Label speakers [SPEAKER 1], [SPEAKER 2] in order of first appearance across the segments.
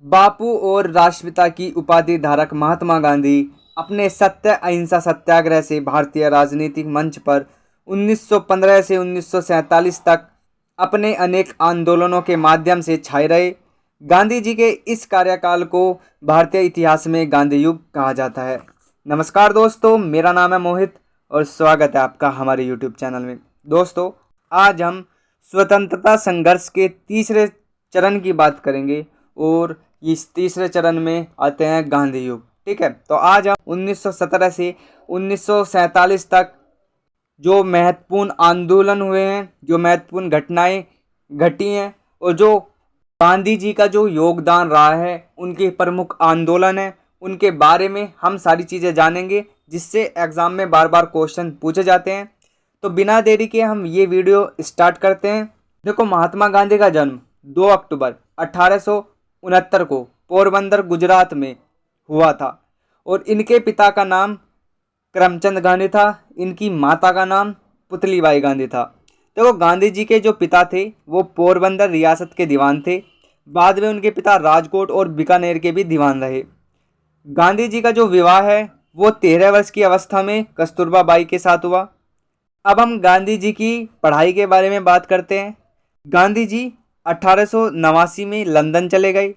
[SPEAKER 1] बापू और राष्ट्रपिता की उपाधि धारक महात्मा गांधी अपने सत्य अहिंसा सत्याग्रह से भारतीय राजनीतिक मंच पर 1915 से 1947 तक अपने अनेक आंदोलनों के माध्यम से छाए रहे। गांधी जी के इस कार्यकाल को भारतीय इतिहास में गांधी युग कहा जाता है। नमस्कार दोस्तों, मेरा नाम है मोहित और स्वागत है आपका हमारे यूट्यूब चैनल में। दोस्तों, आज हम स्वतंत्रता संघर्ष के तीसरे चरण की बात करेंगे और इस तीसरे चरण में आते हैं गांधी युग। ठीक है, तो आज हम 1917 से 1947 तक जो महत्वपूर्ण आंदोलन हुए हैं, जो महत्वपूर्ण घटनाएं घटी हैं और जो गांधी जी का जो योगदान रहा है, उनके प्रमुख आंदोलन है, उनके बारे में हम सारी चीज़ें जानेंगे, जिससे एग्ज़ाम में बार बार क्वेश्चन पूछे जाते हैं। तो बिना देरी के हम ये वीडियो स्टार्ट करते हैं। देखो, महात्मा गांधी का जन्म 2 अक्टूबर 1869 को पोरबंदर गुजरात में हुआ था और इनके पिता का नाम करमचंद गांधी था। इनकी माता का नाम पुतलीबाई गांधी था। देखो, गांधी जी के जो पिता थे वो पोरबंदर रियासत के दीवान थे। बाद में उनके पिता राजकोट और बीकानेर के भी दीवान रहे। गांधी जी का जो विवाह है वो 13 वर्ष की अवस्था में कस्तूरबा बाई के साथ हुआ। अब हम गांधी जी की पढ़ाई के बारे में बात करते हैं। गांधी जी 1889 में लंदन चले गए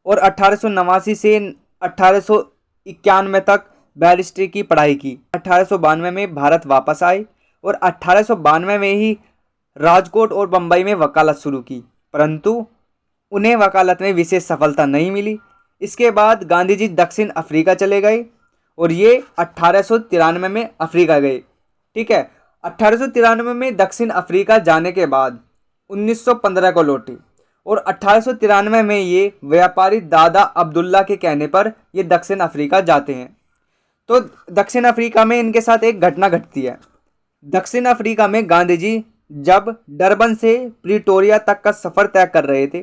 [SPEAKER 1] और 1889 से 1891 तक बैरिस्ट्री की पढ़ाई की। 1892 में भारत वापस आए और 1892 में ही राजकोट और बम्बई में वकालत शुरू की, परंतु उन्हें वकालत में विशेष सफलता नहीं मिली। इसके बाद गांधी जी दक्षिण अफ्रीका चले गए और ये 1893 में अफ्रीका गए। ठीक है, 1893 में दक्षिण अफ्रीका जाने के बाद 1915 को लौटे और 1893 में ये व्यापारी दादा अब्दुल्ला के कहने पर ये दक्षिण अफ्रीका जाते हैं। तो दक्षिण अफ्रीका में इनके साथ एक घटना घटती है। दक्षिण अफ्रीका में गांधी जी जब डरबन से प्रिटोरिया तक का सफ़र तय कर रहे थे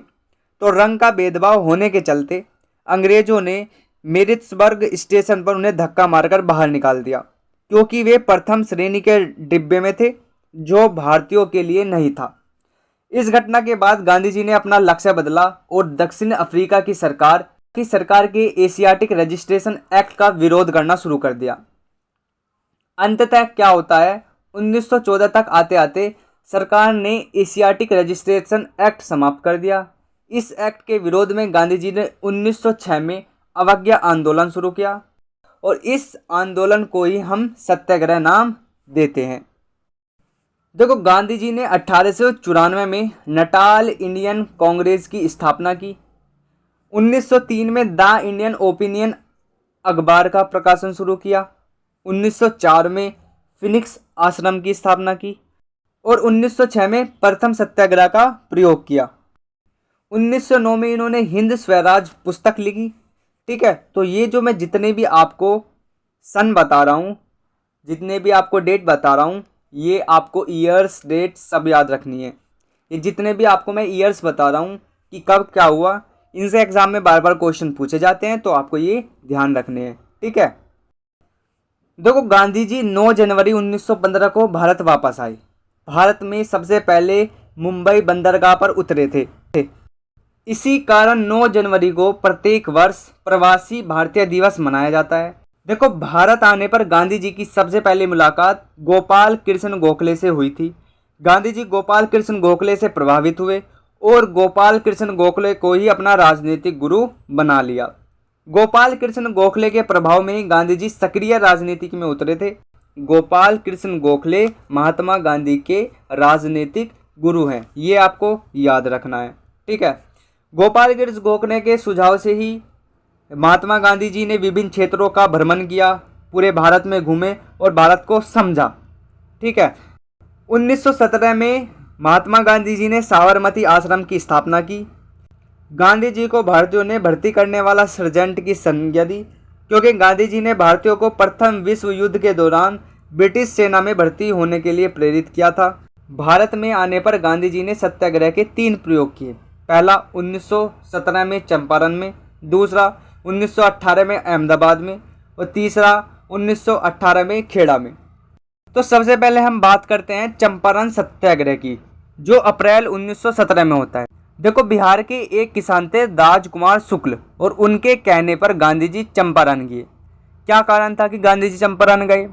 [SPEAKER 1] तो रंग का भेदभाव होने के चलते अंग्रेज़ों ने मेरिट्सबर्ग स्टेशन पर उन्हें धक्का मारकर बाहर निकाल दिया, क्योंकि वे प्रथम श्रेणी के डिब्बे में थे जो भारतीयों के लिए नहीं था। इस घटना के बाद गांधी जी ने अपना लक्ष्य बदला और दक्षिण अफ्रीका की सरकार के एशियाटिक रजिस्ट्रेशन एक्ट का विरोध करना शुरू कर दिया। अंततः क्या होता है, 1914 तक आते आते सरकार ने एशियाटिक रजिस्ट्रेशन एक्ट समाप्त कर दिया। इस एक्ट के विरोध में गांधी जी ने 1906 में अवज्ञा आंदोलन शुरू किया और इस आंदोलन को ही हम सत्याग्रह नाम देते हैं। देखो, गांधी जी ने 1894 में नटाल इंडियन कांग्रेस की स्थापना की। 1903 में द इंडियन ओपिनियन अखबार का प्रकाशन शुरू किया। 1904 में फिनिक्स आश्रम की स्थापना की और 1906 में प्रथम सत्याग्रह का प्रयोग किया। 1909 में इन्होंने हिंद स्वराज पुस्तक लिखी। ठीक है, तो ये जो मैं जितने भी आपको सन बता रहा हूँ, जितने भी आपको डेट बता रहा हूँ, ये आपको ईयर्स डेट सब याद रखनी है। ये जितने भी आपको मैं ईयर्स बता रहा हूँ कि कब क्या हुआ, इनसे एग्जाम में बार बार क्वेश्चन पूछे जाते हैं, तो आपको ये ध्यान रखने हैं। ठीक है, देखो, गांधी जी 9 जनवरी 1915 को भारत वापस आए। भारत में सबसे पहले मुंबई बंदरगाह पर उतरे थे। इसी कारण 9 जनवरी को प्रत्येक वर्ष प्रवासी भारतीय दिवस मनाया जाता है। देखो, भारत आने पर गांधी जी की सबसे पहली मुलाकात गोपाल कृष्ण गोखले से हुई थी। गांधी जी गोपाल कृष्ण गोखले से प्रभावित हुए और गोपाल कृष्ण गोखले को ही अपना राजनीतिक गुरु बना लिया। गोपाल कृष्ण गोखले के प्रभाव में ही गांधी जी सक्रिय राजनीति में उतरे थे। गोपाल कृष्ण गोखले महात्मा गांधी के राजनीतिक गुरु हैं, ये आपको याद रखना है। ठीक है, गोपाल कृष्ण गोखले के सुझाव से ही महात्मा गांधी जी ने विभिन्न क्षेत्रों का भ्रमण किया, पूरे भारत में घूमे और भारत को समझा। ठीक है, 1917 में महात्मा गांधी जी ने साबरमती आश्रम की स्थापना की। गांधी जी को भारतीयों ने भर्ती करने वाला सर्जेंट की संज्ञा दी, क्योंकि गांधी जी ने भारतीयों को प्रथम विश्व युद्ध के दौरान ब्रिटिश सेना में भर्ती होने के लिए प्रेरित किया था। भारत में आने पर गांधी जी ने सत्याग्रह के 3 प्रयोग किए। पहला 1917 में चंपारण में, दूसरा 1918 में अहमदाबाद में और तीसरा 1918 में खेड़ा में। तो सबसे पहले हम बात करते हैं चंपारण सत्याग्रह की, जो अप्रैल 1917 में होता है। देखो, बिहार के एक किसान थे राजकुमार शुक्ल, और उनके कहने पर गांधी जी चंपारण गए। क्या कारण था कि गांधी जी चंपारण गए?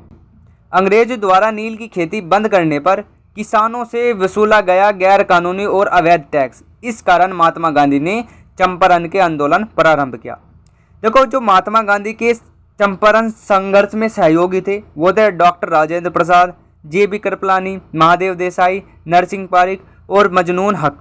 [SPEAKER 1] अंग्रेज द्वारा नील की खेती बंद करने पर किसानों से वसूला गया गैर कानूनी और अवैध टैक्स। इस कारण महात्मा गांधी ने चंपारण के आंदोलन प्रारंभ किया। देखो, जो महात्मा गांधी के चंपारण संघर्ष में सहयोगी थे वो थे डॉक्टर राजेंद्र प्रसाद, जे.बी. कृपलानी, महादेव देसाई, नरसिंह पारिक और मजनून हक।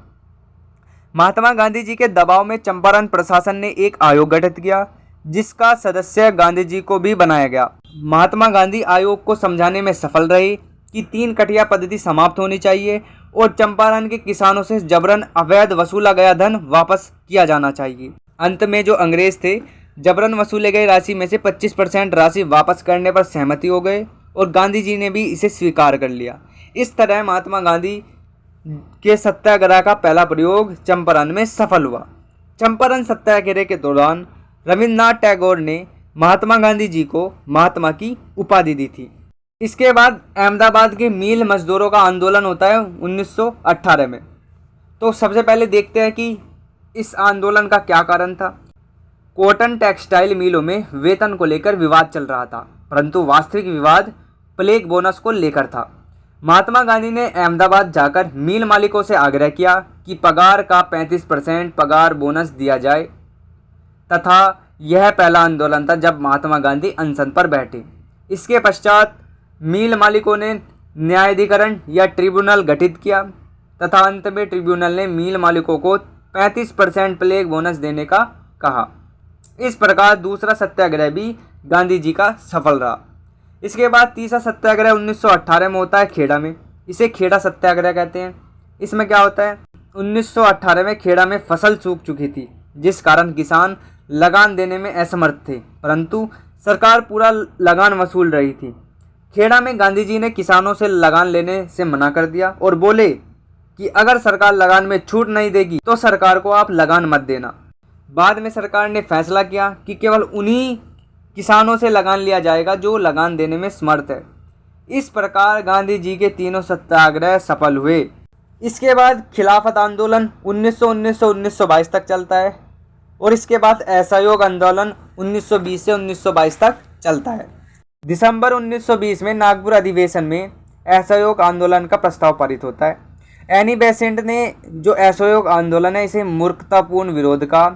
[SPEAKER 1] महात्मा गांधी जी के दबाव में चंपारण प्रशासन ने एक आयोग गठित किया, जिसका सदस्य गांधी जी को भी बनाया गया। महात्मा गांधी आयोग को समझाने में सफल रहे कि 3 कटिया पद्धति समाप्त होनी चाहिए और चंपारण के किसानों से जबरन अवैध वसूला गया धन वापस किया जाना चाहिए। अंत में जो अंग्रेज थे, जबरन वसूले गए राशि में से 25% राशि वापस करने पर सहमति हो गए और गांधी जी ने भी इसे स्वीकार कर लिया। इस तरह महात्मा गांधी के सत्याग्रह का पहला प्रयोग चंपारण में सफल हुआ। चंपारण सत्याग्रह के दौरान रविन्द्रनाथ टैगोर ने महात्मा गांधी जी को महात्मा की उपाधि दी थी। इसके बाद अहमदाबाद के मील मजदूरों का आंदोलन होता है 1918 में। तो सबसे पहले देखते हैं कि इस आंदोलन का क्या कारण था। कॉटन टेक्सटाइल मिलों में वेतन को लेकर विवाद चल रहा था, परंतु वास्तविक विवाद प्लेग बोनस को लेकर था। महात्मा गांधी ने अहमदाबाद जाकर मिल मालिकों से आग्रह किया कि पगार का 35% पगार बोनस दिया जाए, तथा यह पहला आंदोलन था जब महात्मा गांधी अनशन पर बैठे। इसके पश्चात मिल मालिकों ने न्यायाधिकरण या ट्रिब्यूनल गठित किया तथा अंत में ट्रिब्यूनल ने मिल मालिकों को 35% प्लेग बोनस देने का कहा। इस प्रकार दूसरा सत्याग्रह भी गांधी जी का सफल रहा। इसके बाद तीसरा सत्याग्रह 1918 में होता है खेड़ा में। इसे खेड़ा सत्याग्रह कहते हैं। इसमें क्या होता है, 1918 में खेड़ा में फसल सूख चुकी थी, जिस कारण किसान लगान देने में असमर्थ थे, परंतु सरकार पूरा लगान वसूल रही थी। खेड़ा में गांधी जी ने किसानों से लगान लेने से मना कर दिया और बोले कि अगर सरकार लगान में छूट नहीं देगी तो सरकार को आप लगान मत देना। बाद में सरकार ने फैसला किया कि केवल उन्हीं किसानों से लगान लिया जाएगा जो लगान देने में समर्थ है। इस प्रकार गांधी जी के तीनों सत्याग्रह सफल हुए। इसके बाद खिलाफत आंदोलन 1919 से 1922 तक चलता है और इसके बाद असहयोग आंदोलन 1920 से 1922 तक चलता है। दिसंबर 1920 में नागपुर अधिवेशन में असहयोग आंदोलन का प्रस्ताव पारित होता है। एनी बेसेंट ने जो असहयोग आंदोलन है इसे मूर्खतापूर्ण विरोध का।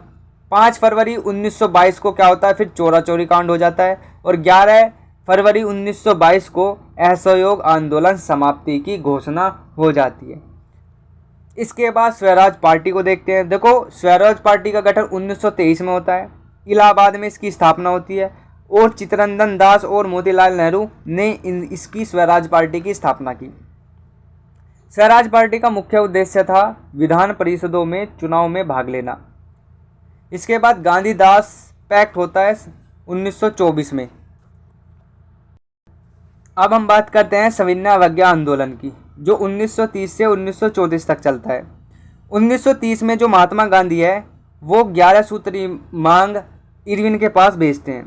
[SPEAKER 1] 5 फरवरी 1922 को क्या होता है, फिर चोरा चोरी कांड हो जाता है और 11 फरवरी 1922 को असहयोग आंदोलन समाप्ति की घोषणा हो जाती है। इसके बाद स्वराज पार्टी को देखते हैं। देखो, स्वराज पार्टी का गठन 1923 में होता है। इलाहाबाद में इसकी स्थापना होती है और चित्तरंजन दास और मोतीलाल नेहरू ने इसकी स्वराज पार्टी की स्थापना की। स्वराज पार्टी का मुख्य उद्देश्य था विधान परिषदों में चुनाव में भाग लेना। इसके बाद गांधी-दास पैक्ट होता है 1924 में। अब हम बात करते हैं सविनय अवज्ञा आंदोलन की, जो 1930 से 1934 तक चलता है। 1930 में जो महात्मा गांधी है वो 11 सूत्री मांग इरविन के पास भेजते हैं।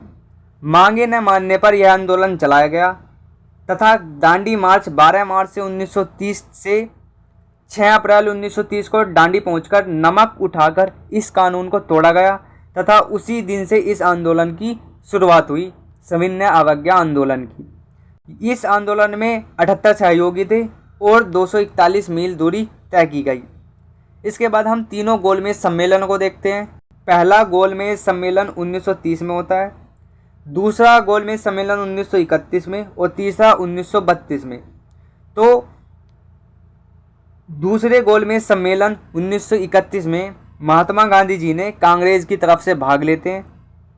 [SPEAKER 1] मांगे न मानने पर यह आंदोलन चलाया गया तथा दांडी मार्च 12 मार्च से 1930 से 6 अप्रैल 1930 को दांडी पहुंचकर नमक उठाकर इस कानून को तोड़ा गया तथा उसी दिन से इस आंदोलन की शुरुआत हुई, सविनय अवज्ञा आंदोलन की। इस आंदोलन में 78 सहयोगी थे और 241 मील दूरी तय की गई। इसके बाद हम तीनों गोलमेज सम्मेलन को देखते हैं। पहला गोलमेज सम्मेलन 1930 में होता है, दूसरा गोलमेज सम्मेलन 1931 में और तीसरा 1932 में। तो दूसरे गोलमेज सम्मेलन 1931 में महात्मा गांधी जी ने कांग्रेस की तरफ से भाग लेते हैं,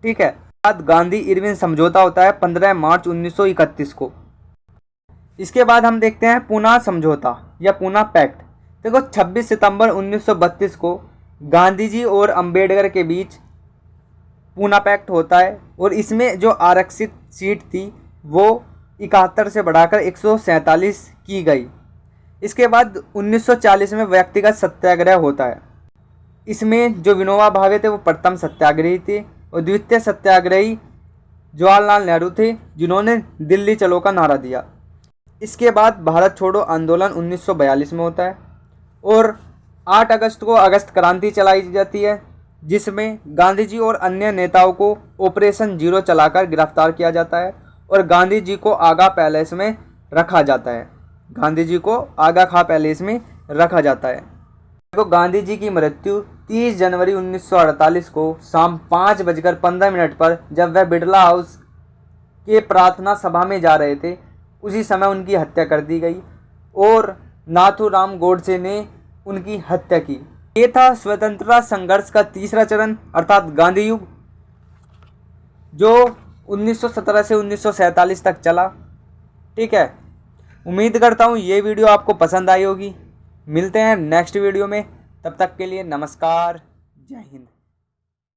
[SPEAKER 1] ठीक है। बाद गांधी इरविन समझौता होता है 15 मार्च 1931 को। इसके बाद हम देखते हैं पूना समझौता या पूना पैक्ट। देखो, 26 सितंबर 1932 को गांधी जी और अंबेडकर के बीच पूना पैक्ट होता है और इसमें जो आरक्षित सीट थी वो 71 से बढ़ाकर 147 की गई। इसके बाद 1940 में व्यक्तिगत सत्याग्रह होता है। इसमें जो विनोबा भावे थे वो प्रथम सत्याग्रही थे और द्वितीय सत्याग्रही जवाहरलाल नेहरू थे, जिन्होंने दिल्ली चलो का नारा दिया। इसके बाद भारत छोड़ो आंदोलन 1942 में होता है और 8 अगस्त को अगस्त क्रांति चलाई जाती है, जिसमें गांधी जी और अन्य नेताओं को ऑपरेशन जीरो चलाकर गिरफ्तार किया जाता है और गांधी जी को आगा पैलेस में रखा जाता है। गांधी जी को आगा खां पैलेस में रखा जाता है। तो गांधी जी की मृत्यु 30 जनवरी 1948 को शाम 5:15 पर, जब वह बिड़ला हाउस के प्रार्थना सभा में जा रहे थे, उसी समय उनकी हत्या कर दी गई और नाथूराम गोडसे ने उनकी हत्या की। ये था स्वतंत्रता संघर्ष का तीसरा चरण अर्थात गांधी युग, जो 1917 से 1947 तक चला। ठीक है, उम्मीद करता हूँ ये वीडियो आपको पसंद आई होगी। मिलते हैं नेक्स्ट वीडियो में, तब तक के लिए नमस्कार, जय हिंद।